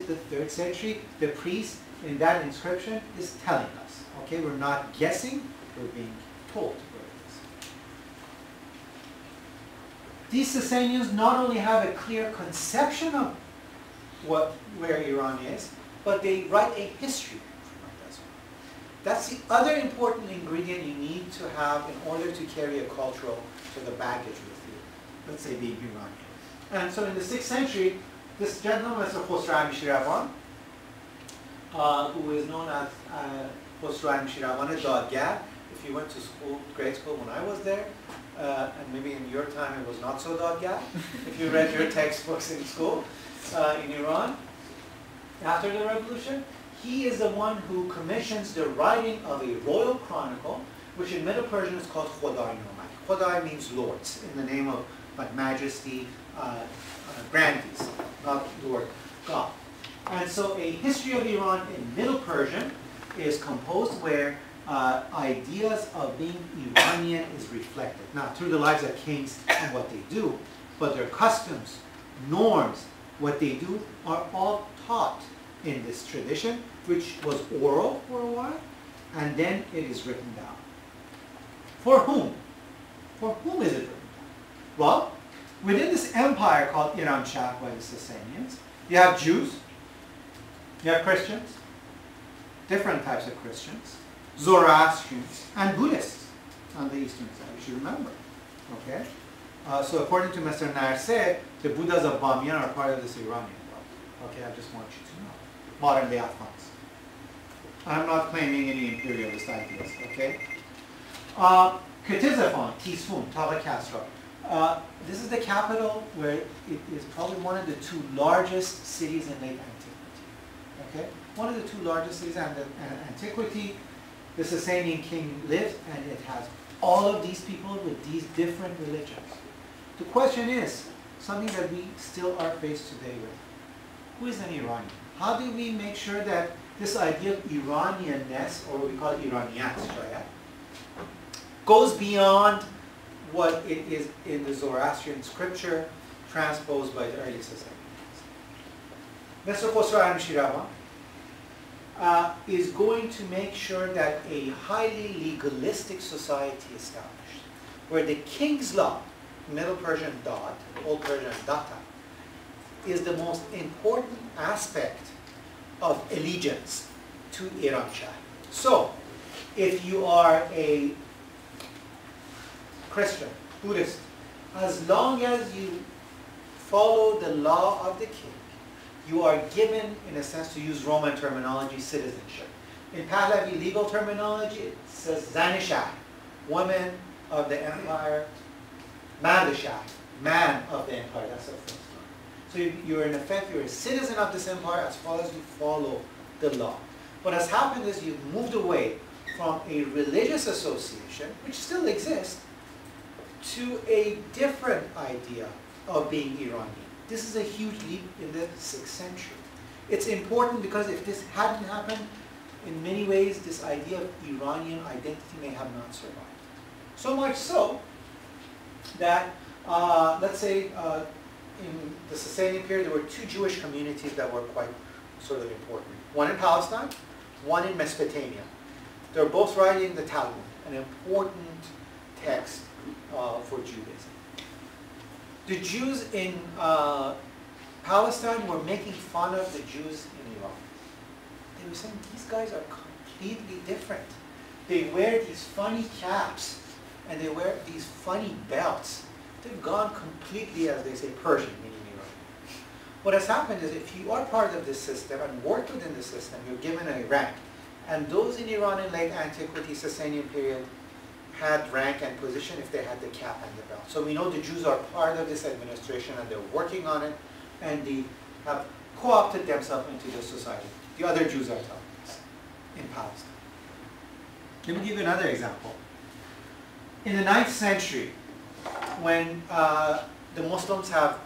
the 3rd century. The priest in that inscription is telling us. Okay, we're not guessing, we're being told where it is. These Sasanians not only have a clear conception of where Iran is, but they write a history of it as well. That's the other important ingredient you need to have in order to carry a cultural sort of baggage with you, let's say being Iranian. And so in the 6th century, this gentleman, Mr. Khosrow Amishiravan, who is known as Khosrow Amishiravan Dadgar. If you went to school, grade school when I was there, and maybe in your time it was not so Dadgar, if you read your textbooks in school in Iran, after the revolution, he is the one who commissions the writing of a royal chronicle, which in Middle Persian is called Khodai Nomai. Khodai means lords, in the name of like majesty, grandees, not Lord God. And so a history of Iran in Middle Persian is composed where ideas of being Iranian is reflected. Not through the lives of kings and what they do, but their customs, norms, what they do are all taught in this tradition, which was oral for a while, and then it is written down. For whom? For whom is it written down? Well, within this empire called Iran Shah by the Sasanians, you have Jews, you have Christians, different types of Christians, Zoroastrians, and Buddhists on the eastern side, you should remember. Okay? So according to Mr. Narset, the Buddhas of Bamiyan are part of this Iranian world. Okay, I just want you to know. Modern day Afghans. I'm not claiming any imperialist ideas, okay? Ctesiphon, Tisfun, Tarakasra. This is the capital where it is probably one of the 2 largest cities in late antiquity. Okay? One of the 2 largest cities in antiquity. The Sasanian king lives, and it has all of these people with these different religions. The question is, something that we still are faced today with. Who is an Iranian? How do we make sure that this idea of Iranianness, or what we call Iraniyat, goes beyond what it is in the Zoroastrian scripture transposed by the early Sasanians? Mr. Khosrow Amishiravan is going to make sure that a highly legalistic society is established, where the king's law, Middle Persian Dad, Old Persian Data, is the most important aspect of allegiance to Iran Shah. So, if you are a Christian, Buddhist, as long as you follow the law of the king, you are given, in a sense, to use Roman terminology, citizenship. In Pahlavi legal terminology, it says Zanishah, woman of the empire, Madashah, man of the empire. That's the first one. So you're in effect, you're a citizen of this empire as far as you follow the law. What has happened is you've moved away from a religious association, which still exists, to a different idea of being Iranian. This is a huge leap in the 6th century. It's important because if this hadn't happened, in many ways, this idea of Iranian identity may have not survived. So much so that, let's say, in the Sasanian period, there were 2 Jewish communities that were quite sort of important. One in Palestine, one in Mesopotamia. They're both writing the Talmud, an important text for Judaism. The Jews in Palestine were making fun of the Jews in Iran. They were saying, these guys are completely different. They wear these funny caps, and they wear these funny belts. They've gone completely, as they say, Persian, meaning Iran. What has happened is if you are part of this system and work within the system, you're given a rank. And those in Iran in late antiquity, Sasanian period, had rank and position if they had the cap and the belt. So we know the Jews are part of this administration and they're working on it, and they have co-opted themselves into the society. The other Jews are telling us in Palestine. Let me give you another example. In the 9th century, when the Muslims have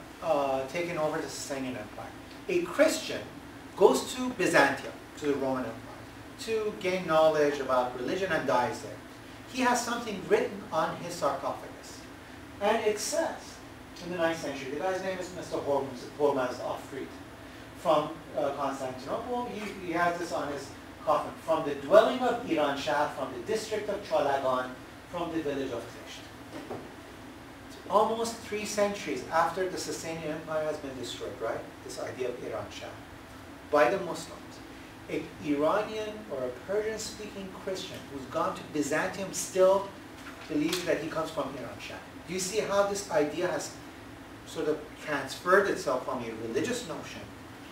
taken over the Sasanian Empire, a Christian goes to Byzantium, to the Roman Empire, to gain knowledge about religion and dies there. He has something written on his sarcophagus. And it says, in the 9th century, the guy's name is Mr. Hormuz Afrit. from Constantinople. He has this on his coffin. From the dwelling of Iran Shah, from the district of Cholagan, from the village of Krisht. Almost 3 centuries after the Sasanian Empire has been destroyed, right? This idea of Iran Shah by the Muslims. An Iranian or a Persian-speaking Christian who's gone to Byzantium still believes that he comes from Iran Shah. Do you see how this idea has sort of transferred itself from a religious notion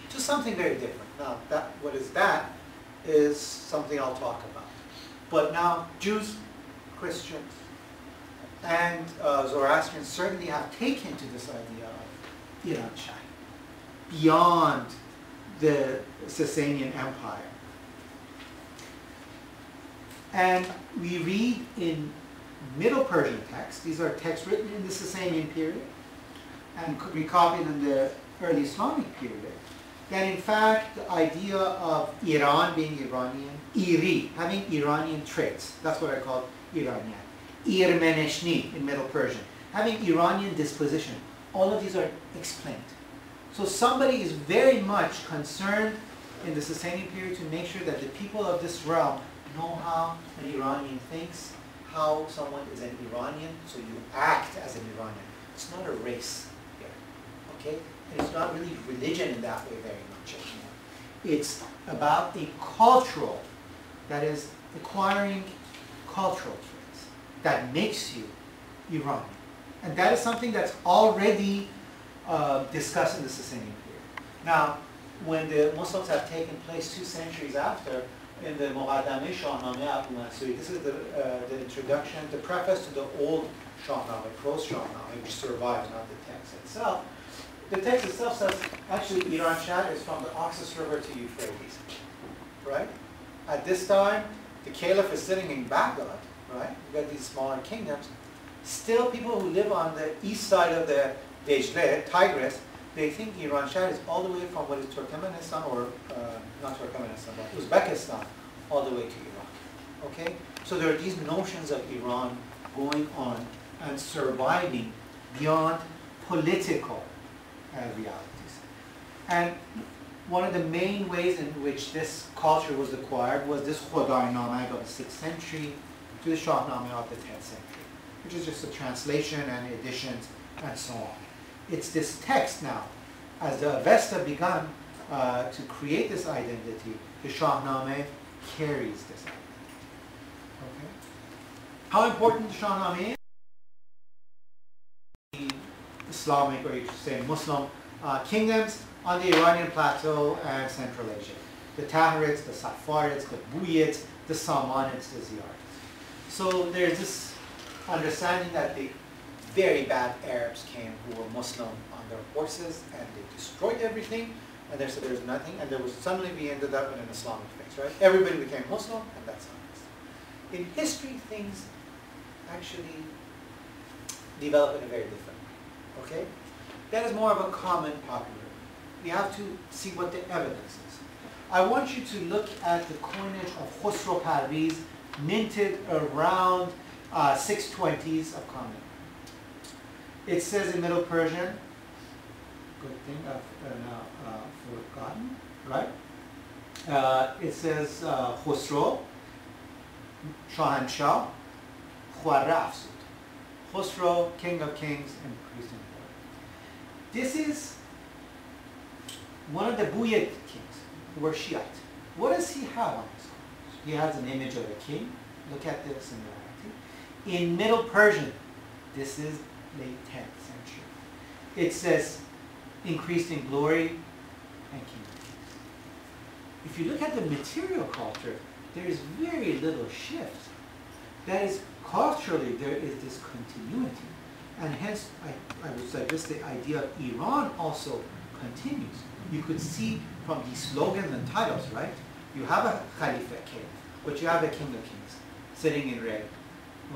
to something very different? Now, what is that is something I'll talk about. But now, Jews, Christians, and Zoroastrians certainly have taken to this idea of Iran Shah beyond the Sasanian Empire. And we read in Middle Persian texts, these are texts written in the Sasanian period and recopied in the early Islamic period, that in fact the idea of Iran being Iranian, Iri, having Iranian traits, that's what I call Iranian. Irmeneshni in Middle Persian, having Iranian disposition, all of these are explained. So somebody is very much concerned in the Sasanian period to make sure that the people of this realm know how an Iranian thinks, how someone is an Iranian, so you act as an Iranian. It's not a race here, okay? And it's not really religion in that way very much anymore. It's about a cultural, that is acquiring cultural traits that makes you Iranian. And that is something that's already discussed in the Sasanian period. Now, when the Muslims have taken place 2 centuries after, in the Muqaddameh Shahnameh Abu Mansuri, this is the introduction, the preface to the old Shahnameh, prose Shahnameh, which survives, not the text itself. The text itself says, actually, Iran Shah is from the Oxus River to Euphrates, right? At this time, the Caliph is sitting in Baghdad, right? You've got these smaller kingdoms. Still, people who live on the east side of the Dejle, Tigris, they think Iran Shah is all the way from what is Turkmenistan, or not Turkmenistan, but Uzbekistan, all the way to Iraq. Okay? So there are these notions of Iran going on and surviving beyond political realities. And one of the main ways in which this culture was acquired was this Khodainameh of the 6th century to the Shahnameh of the 10th century, which is just a translation and editions and so on. It's this text now, as the Avesta begun to create this identity, the Shahnameh carries this identity. Okay? How important the Shahnameh is? The Islamic, or you should say Muslim, kingdoms on the Iranian plateau and Central Asia. The Tahirids, the Safarids, the Buyids, the Samanids, the Ziyarids. So there's this understanding that the very bad Arabs came who were Muslim on their horses, and they destroyed everything, and they said there's nothing, and there was suddenly we ended up in an Islamic phase, right? Everybody became Muslim, and that's how it is. In history, things actually develop in a very different way, okay? That is more of a common popular. We have to see what the evidence is. I want you to look at the coinage of Khosrow Parviz, minted around 620s of Common. It says in Middle Persian, good thing I've now forgotten, right? It says Khosrow, Shahanshah, Khwarra Afsud. Khosrow, King of Kings, and Priest and Lord. This is one of the Buyid kings who were Shiite. What does he have on his coinage? He has an image of a king. Look at the similarity. In Middle Persian, this is late 10th century. It says, increased in glory and kingdom. If you look at the material culture, there is very little shift. That is, culturally, there is this continuity. And hence, I would suggest the idea of Iran also continues. You could see from these slogans and titles, right? You have a Khalifa king, but you have a king of kings sitting in red,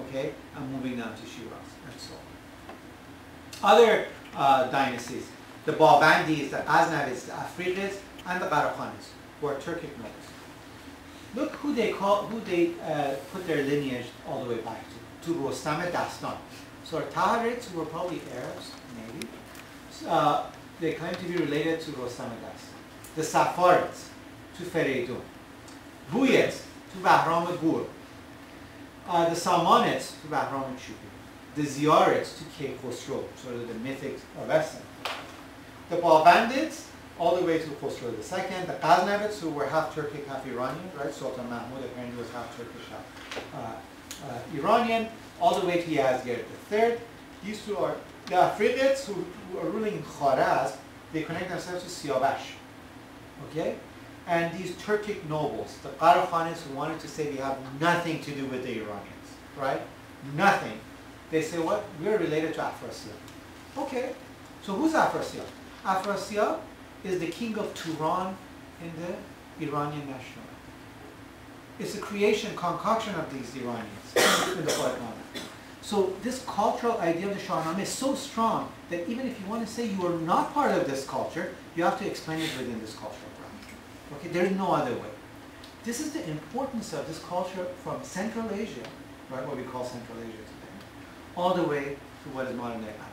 okay, and moving down to Shiraz, and so on. Other dynasties, the Babandis, the Ghaznavids, the Afriqids, and the Qarakhanis, who are Turkic nobles. Look who they put their lineage all the way back to Rostam Dastan. So our Tahirids, who were probably Arabs, maybe, they claim to be related to Rostam Dastan. the Safavids to Fereydun, Buyid to Bahram Gur, the Salmanids to Bahram Shubi, the Ziyarids to Khosrow, sort of the mythic Avesta, the Babandids all the way to Khosrow II, the Ghaznavids who were half Turkic, half Iranian, right? Sultan Mahmud apparently was half Turkish, half Iranian, all the way to Yazgir III. These two are the Afridids who are ruling in Kharaz. They connect themselves to Siyabash, okay? And these Turkic nobles, the Qarakhanids who wanted to say we have nothing to do with the Iranians, right? Nothing. They say what? We're related to Afrasiab. Okay, so who's Afrasiab? Afrasiab is the king of Turan in the Iranian national. It's a creation, concoction of these Iranians in the Kharakana. So this cultural idea of the Shahnameh is so strong that even if you want to say you are not part of this culture, you have to explain it within this cultural ground. Okay, there is no other way. This is the importance of this culture from Central Asia, right, what we call Central Asia today, all the way to what is modern day Iraq.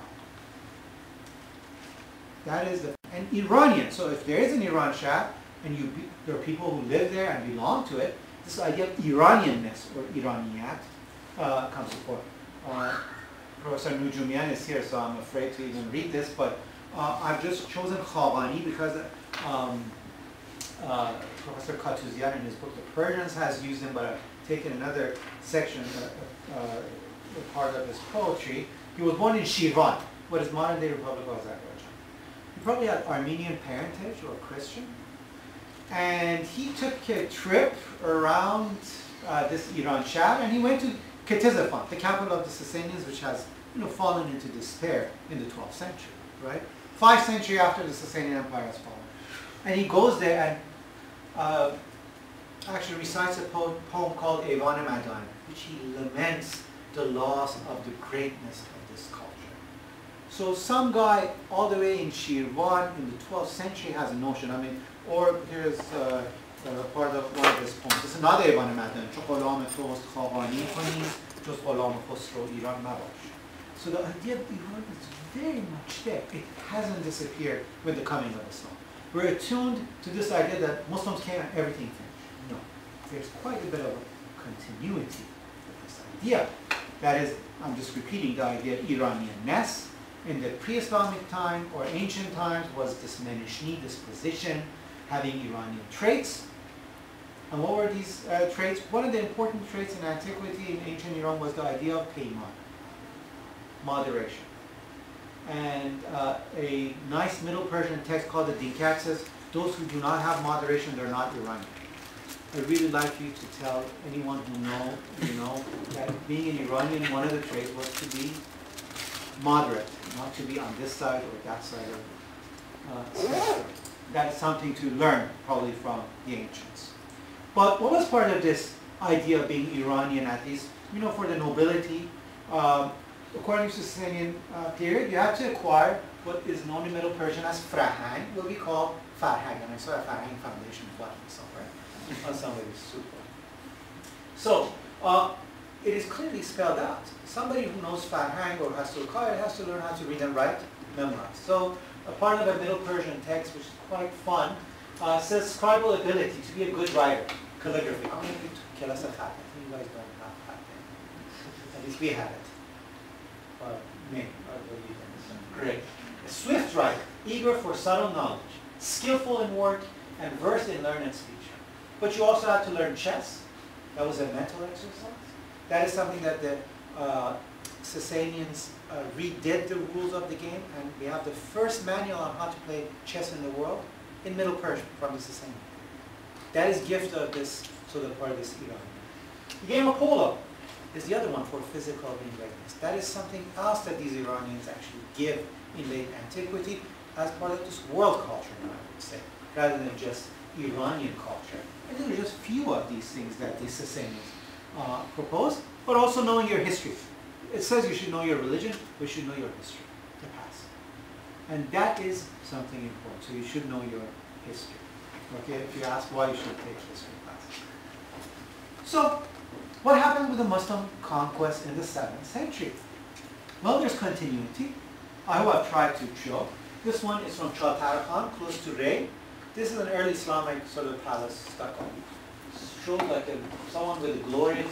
That is the, and Iranian, so if there is an Iran Shah, and there are people who live there and belong to it, this idea of Iranianness or Iraniyat comes to fore. Professor Nujumian is here, so I'm afraid to even read this, but I've just chosen Khawani because Professor Katuzian in his book The Persians has used him, but I've taken another section, part of his poetry. He was born in Shirvan, what is modern-day Republic of Azerbaijan. He probably had Armenian parentage or Christian, and he took a trip around this Iran Shah, and he went to Ctesiphon, the capital of the Sassanians, which has fallen into despair in the 12th century, right? 5th century after the Sasanian Empire has fallen. And he goes there and actually recites a poem called Evan Madan, which he laments the loss of the greatness of this culture. So some guy all the way in Shirvan in the 12th century has a notion, or here's part of one of his poems. It's another Evan Madan, چو غلام توست خاقانی کنی جز غلام خسرو ایران مباش. So the idea of Iran is very much there. It hasn't disappeared with the coming of Islam. We're attuned to this idea that Muslims came and everything finished. No. There's quite a bit of a continuity with this idea. That is, I'm just repeating the idea of Iranianness. In the pre-Islamic time or ancient times was this Menishni disposition, having Iranian traits. And what were these traits? One of the important traits in antiquity in ancient Iran was the idea of payman, moderation. And a nice Middle Persian text called the Dinkat says, those who do not have moderation, they're not Iranian. I'd really like you to tell anyone who know, that being an Iranian, one of the traits was to be moderate, not to be on this side or that side of the spectrum. That is something to learn probably from the ancients. But what was part of this idea of being Iranian, at least, for the nobility? According to the Sasanian period, you have to acquire what is known in Middle Persian as frahang, what we call farhang. And I saw a farhang foundation button somewhere on somebody's super. So, it is clearly spelled out. Somebody who knows farhang or has to acquire it has to learn how to read and write, memorize. So, a part of a Middle Persian text, which is quite fun, says scribal ability, to be a good writer, calligraphy. How many of you took class of khat? You guys don't have khat. At least we had it. Me. Great. A swift writer, eager for subtle knowledge, skillful in work, and versed in learned speech. But you also had to learn chess. That was a mental exercise. That is something that the Sasanians redid the rules of the game, and we have the first manual on how to play chess in the world in Middle Persian from the Sasanian. That is gift of this, so the part of this Iran. The game of polo is the other one for physical readiness. That is something else that these Iranians actually give in late antiquity as part of this world culture, I would say, rather than just Iranian culture. And there are just few of these things that the Sasanians propose, but also knowing your history. It says you should know your religion, but you should know your history, the past. And that is something important. So you should know your history. Okay, if you ask why, you should take history class. So, what happened with the Muslim conquest in the 7th century? Well, there's continuity. I hope I've tried to show. This one is from Chal Tarakhan, close to Ray. This is an early Islamic sort of palace stucco. Showed like someone with a glorious